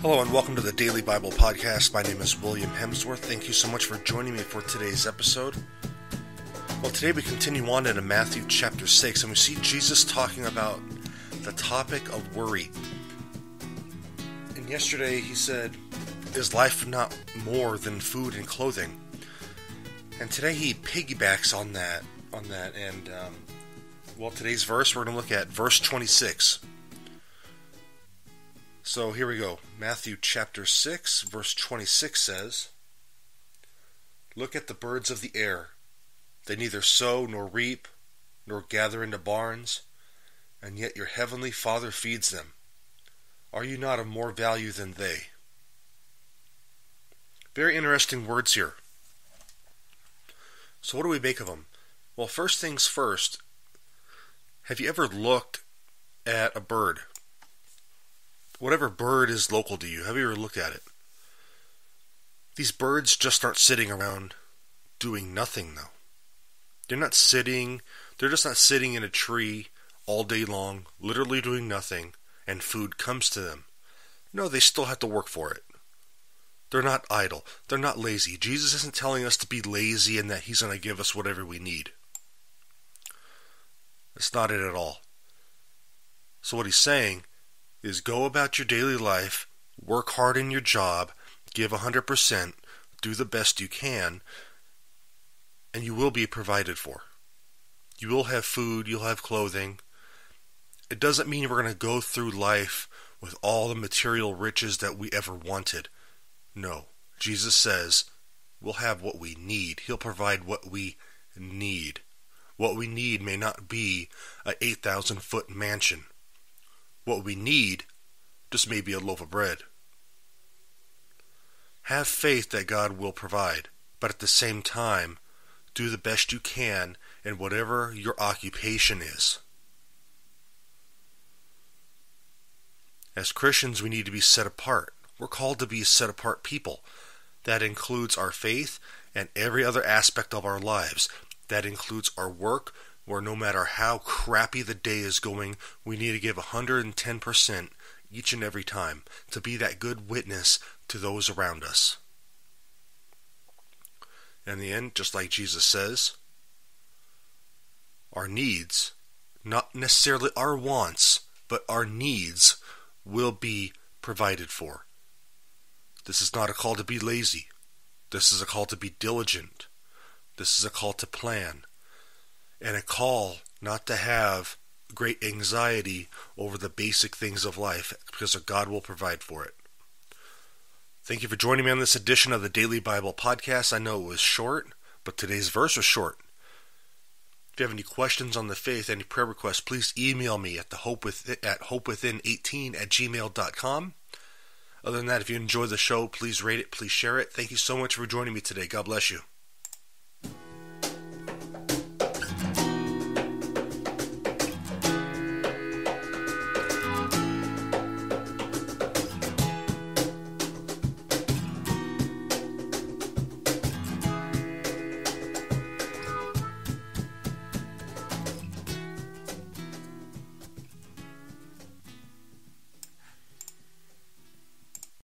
Hello and welcome to the Daily Bible Podcast. My name is William Hemsworth. Thank you so much for joining me for today's episode. Well, today we continue on into Matthew chapter 6, and we see Jesus talking about the topic of worry. And yesterday he said, "Is life not more than food and clothing?" And today he piggybacks on that. And today's verse, we're going to look at verse 26. So here we go. Matthew chapter 6, verse 26 says, "Look at the birds of the air. They neither sow nor reap, nor gather into barns, and yet your heavenly Father feeds them. Are you not of more value than they?" Very interesting words here. So what do we make of them? Well, first things first, have you ever looked at a bird? Whatever bird is local to you, have you ever looked at it? These birds just aren't sitting around doing nothing, though. They're just not sitting in a tree all day long, literally doing nothing, and food comes to them. No, they still have to work for it. They're not idle. They're not lazy. Jesus isn't telling us to be lazy and that he's going to give us whatever we need. That's not it at all. So what he's saying is go about your daily life, work hard in your job, give 100%, do the best you can, and you will be provided for. You will have food, you'll have clothing. It doesn't mean we're going to go through life with all the material riches that we ever wanted. No, Jesus says we'll have what we need. He'll provide what we need. What we need may not be an 8,000-foot mansion. What we need just may be a loaf of bread. Have faith that God will provide, but at the same time, do the best you can in whatever your occupation is. As Christians, we need to be set apart. We're called to be a set apart people. That includes our faith and every other aspect of our lives. That includes our work, where no matter how crappy the day is going, we need to give 110% each and every time to be that good witness to those around us. In the end, just like Jesus says, our needs, not necessarily our wants, but our needs will be provided for. This is not a call to be lazy. This is a call to be diligent. This is a call to plan. And a call not to have great anxiety over the basic things of life, because God will provide for it. Thank you for joining me on this edition of the Daily Bible Podcast. I know it was short, but today's verse was short. If you have any questions on the faith, any prayer requests, please email me at hopewithin18@gmail.com. Other than that, if you enjoy the show, please rate it, please share it. Thank you so much for joining me today. God bless you.